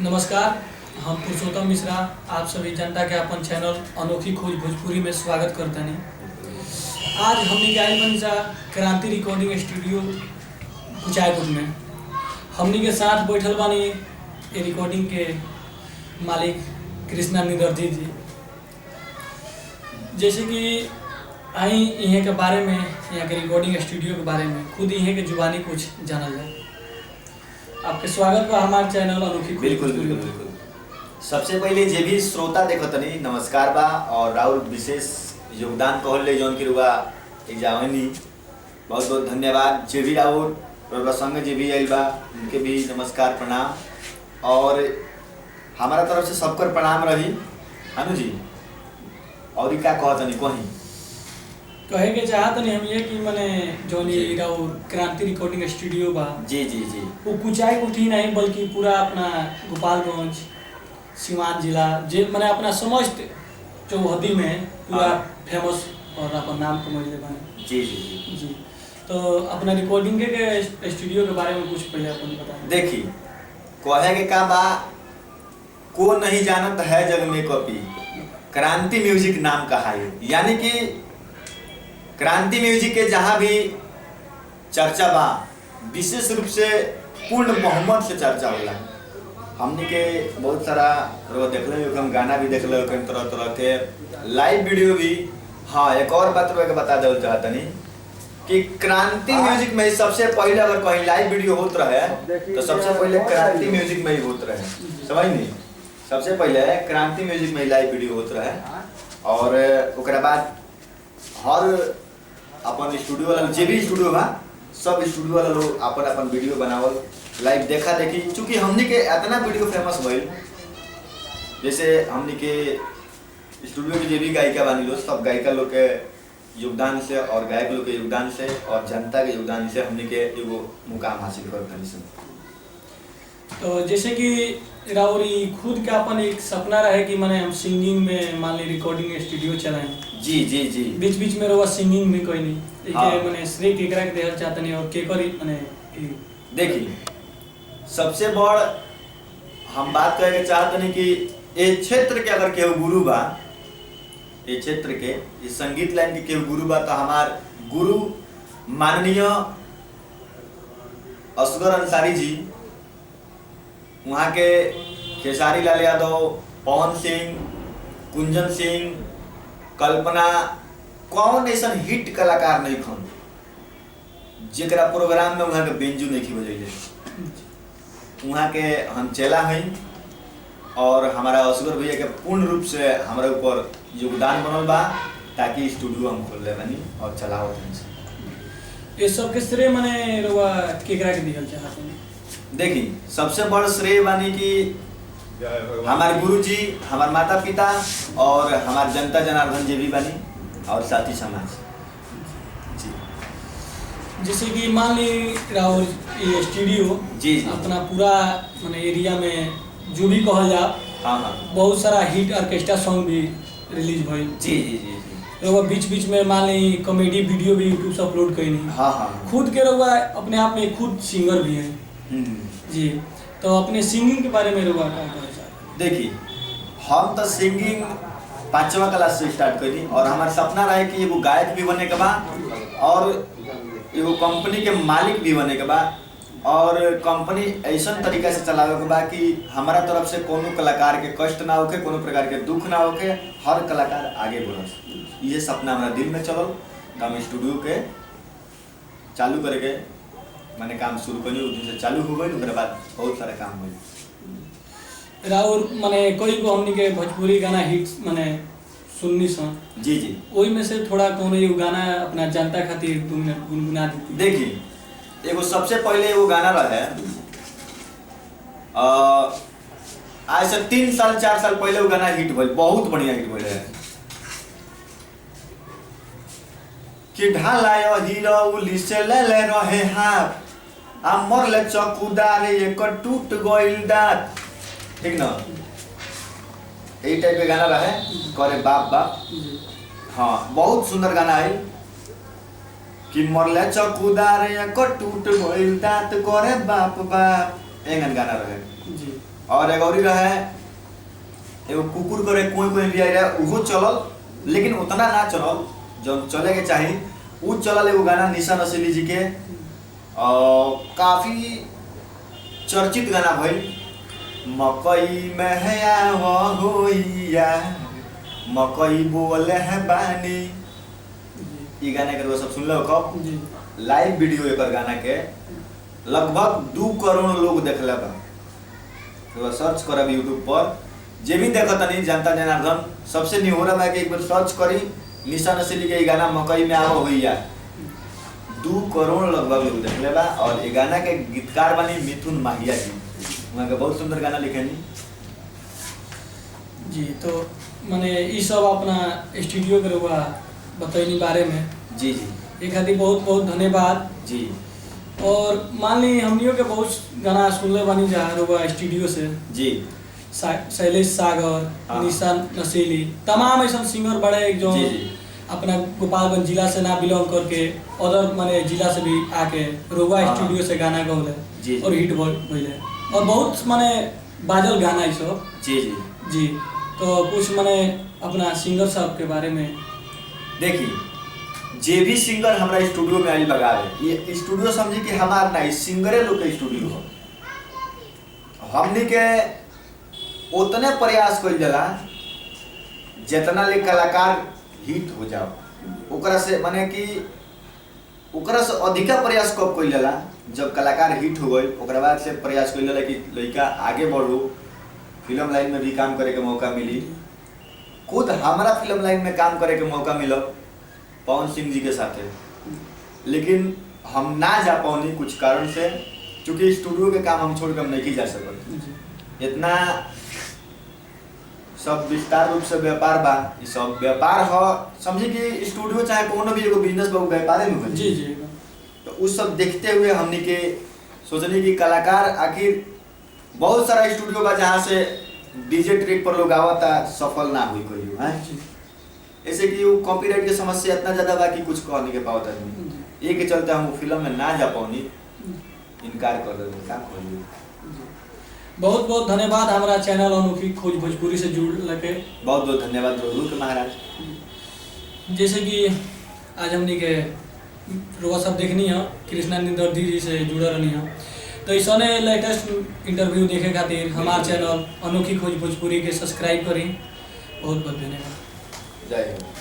नमस्कार, हम पुरुषोत्तम मिश्रा आप सभी जनता के अपन चैनल अनोखी खोज भोजपुरी में स्वागत करते हैं। आज हमने के आइल बनी सा क्रांति रिकॉर्डिंग स्टूडियो कुचायपुर में हमनी के साथ बैठल बानी ये रिकॉर्डिंग के मालिक कृष्णा निदर्जी जी। जैसे कि आई यहाँ के बारे में, यहाँ के रिकॉर्डिंग स्टूडियो के बारे में खुद यहाँ के जुबानी कुछ जानल जाए। आपके स्वागत बा हमारे चैनल अनोखी खोज। बिल्कुल बिल्कुल बिल्कुल। सबसे पहले जे भी श्रोता देखतनी नमस्कार बा और राहुल विशेष योगदान कहले जौन की रुआ जावनी बहुत बहुत धन्यवाद। जे भी राहुल प्रसंग जे भी आइल बा उनके भी नमस्कार प्रणाम और हमारा तरफ से सबकर प्रणाम रही। अनु जी और क्या कहतनी कहीं कहे के चाहत नहीं हम ये कि मने जोनी राउर क्रांति रिकॉर्डिंग स्टूडियो बा जी जी जी वो कुचाई उठी नहीं बल्कि पूरा अपना गोपालगंज सीवान जिला जे मने अपना समस्त चौहदी में पूरा फेमस और अपन नाम कमाइले बानी। जी जी जी जी तो अपना रिकॉर्डिंग के स्टूडियो के बारे में कुछ पहले अपन बताएं। देखी कहे के का बा को नहीं जानत है जग में कॉपी क्रांति म्यूजिक नाम कहा है। यानी कि क्रांति म्यूजिक के जहाँ भी चर्चा बा विशेष रूप से पूर्ण बहुमत से चर्चा होला। हमने के बहुत सारा देख ले हम गाना भी देख ले तरह तरह के लाइव वीडियो भी। हाँ एक और बात के बता दे चाहतनी कि क्रांति म्यूजिक में सबसे पहले अगर कहीं लाइव वीडियो होत रहे तो सबसे पहले क्रांति म्यूजिक में ही होत रहे। समझ नहीं सबसे पहले क्रांति म्यूजिक में लाइव वीडियो होत रहे और ओकरा बाद हर अपन स्टूडियो वाला जे भी स्टूडियो बा सब स्टूडियो वाला लोग अपन अपन वीडियो बनावल लाइव देखा देखी। चूँकि हमने के इतना वीडियो फेमस भइल जैसे हमने के स्टूडियो के जे भी गायिका बानी लोग सब गायिका लोग के योगदान से और गायक लोग के योगदान से और जनता के योगदान से हमने के एगो मुकाम हासिल कर पानी। तो जैसे कि राउरी खुद का अपन एक सपना रहे कि मैंने हम सिंगिंग में मान ली रिकॉर्डिंग स्टूडियो चलाएं। जी जी जी बीच बीच में रवा सिंगिंग में कोई नहीं हाँ। मैंने श्रेय केकरा के देहल चाहते नहीं और केकर मैंने देखी सबसे बड़ हम बात करे के चाहते नहीं कि ये क्षेत्र के अगर केहू गुरु बा ये क्षेत्र के इस संगीत लाइन के केहू गुरु बा तो हमार गुरु माननीय असगर अंसारी जी, वहाँ के खेसारी लाल यादव, पवन सिंह, कुंजन सिंह, कल्पना कौन ऐसा हिट कलाकार नहीं खन जेकरा प्रोग्राम में वहाँ के बेंजू नहीं बजैले। वहाँ के हम चेला हैं और हमारा असगर भैया के पूर्ण रूप से हमारे ऊपर योगदान बनल बा ताकि स्टूडियो हम खोल ले बनी और चलाओ। ये सब के श्रेय मने रवा केकरा के दिहल चाहते हैं। देखी सबसे बड़ श्रेय बानी कि हमारे गुरुजी, हमारे माता पिता और हमारे जनता जनार्दन जी भी बानी और साथी समाज जी। जैसे कि मान ली राहुल ये स्टूडियो जी अपना पूरा माने एरिया में जो भी कहा जा हाँ हाँ बहुत सारा हिट ऑर्केस्ट्रा सॉन्ग भी रिलीज भइल। जी जी जी रवा बीच बीच में मान ली कॉमेडी वीडियो भी यूट्यूब से अपलोड कईनी। हाँ हाँ खुद के रवा अपने आप में खुद सिंगर भी हैं जी। तो अपने सिंगिंग के बारे में रवा क्या कहना चाहते? देखिए हम तो सिंगिंग 5वां क्लास से स्टार्ट करी और हमारा सपना रहे कि एगो गायक भी बने के बा और एगो कंपनी के मालिक भी बने के बा और कंपनी ऐसा तरीका से चलावे के बा कि हमारा तरफ से कोनो कलाकार के कष्ट ना होके, कोनो प्रकार के दुख ना होके, हर कलाकार आगे बढ़स। ये सपना हमारा दिल में चलल तो हम स्टूडियो के चालू करके मैंने काम शुरू करी। उस दिन से चालू हो गई उसके बाद बहुत सारा काम हुई। राहुल माने कोई को हमनी के भोजपुरी गाना हिट माने सुननी सन जी जी वही में से थोड़ा कोनो ये गाना अपना जनता खातिर 2 मिनट गुनगुना देती। देखिए एगो सबसे पहले वो गाना रहे आज से 3 साल 4 साल पहले वो गाना हिट भइल, बहुत बढ़िया हिट भइल है कि ढालायो हीरो उली से ले ले रहे हाथ आ मरले चकुदार एक टूट गइल दांत। ठीक ना यही टाइप के गाना रहे करे बाप बाप। हाँ बहुत सुंदर गाना है कि मरले चकुदार एक टूट गइल दांत करे बाप बाप एंगन गाना रहे जी। और एगौरी रहे एगो कुकुर करे कोई कोई भी रहे उहो चलल, लेकिन उतना ना चलल जो चले के चाही। उ चलल एगो गाना निशा नसीली जी के, काफ़ी चर्चित गाना भइल, मकई में है होइया मकई बोले है बानी। ई गाना के सब सुन लो कब लाइव वीडियो एकर गाना के लगभग 2 करोड़ लोग देखले बा। तो सर्च करब यूट्यूब पर, जे भी देखत नहीं जनता जनार्दन सबसे निहोरा बा कि एक बार सर्च करी निशा नसीली के गाना मकई में आओ होइया। 2 करोड़ लगभग लोग देखले बा। और ये गाना के गीतकार बनी मिथुन माहिया जी, वहाँ के बहुत सुंदर गाना लिखेनी जी। तो माने ई सब अपना स्टूडियो के रुआ बतैनी बारे में जी जी एक खातिर बहुत बहुत धन्यवाद जी। और मान ली हमनियों के बहुत गाना सुनले बानी जा रुआ स्टूडियो से जी शैलेश सागर, हाँ। निशा नसीली, तमाम ऐसा सिंगर बड़े जो जी जी अपना गोपालगंज जिला से ना बिलोंग करके अदर माने जिला से भी आके रुआ हाँ। स्टूडियो से गाना गौले जी। और हिट भइले और बहुत माने बाजल गाना ई सब जी जी जी। तो कुछ माने अपना सिंगर साहब के बारे में देखी, जे भी सिंगर हमारा स्टूडियो में आई लगावे, ये स्टूडियो समझी कि हमार नहीं सिंगरे लोग के स्टूडियो हो। हमनी के उतने प्रयास कइल जाला जितना ले कलाकार हिट हो जाओ, ओकरा से माने कि ओकरा से अधिका प्रयास कब कइल जाला जब कलाकार हिट हो गई। ओकरा बाद से प्रयास कइल जाला कि लड़का आगे बढ़ो, फिल्म लाइन में भी काम करे के मौका मिली। खुद हमारा फिल्म लाइन में काम करे के मौका मिला पवन सिंह जी के साथे, लेकिन हम ना जा पानी कुछ कारण से, क्योंकि स्टूडियो के काम हम छोड़ कर नहीं जा सकते। इतना सब विस्तार रूप से व्यापार बा, ये सब व्यापार हो समझी कि स्टूडियो चाहे कोनो भी एगो बिजनेस बा व्यापारे में हो। जी जी। तो उस सब देखते हुए हमने के सोचनी कि कलाकार आखिर बहुत सारा स्टूडियो बा जहाँ से डीजे ट्रिक पर लोग आवता सफल ना हुई कोई है। ऐसे कि वो कॉपीराइट की समस्या इतना ज्यादा बा कि कुछ कह नहीं के पावत आदमी। ये के चलते हम फिल्म में ना जा पानी, इनकार कर देते का खोली। बहुत बहुत धन्यवाद हमारा चैनल अनोखी खोज भोजपुरी से जुड़ लगे। बहुत बहुत धन्यवाद रोहू के महाराज। जैसे कि आज हमने के रोआ सब देखनी है कृष्णा निंदर्दी जी से जुड़ रही है, तो ऐसा लेटेस्ट इंटरव्यू देखे खातिर हमारे चैनल अनोखी खोज भोजपुरी के सब्सक्राइब करी। बहुत बहुत धन्यवाद। जय हिंद।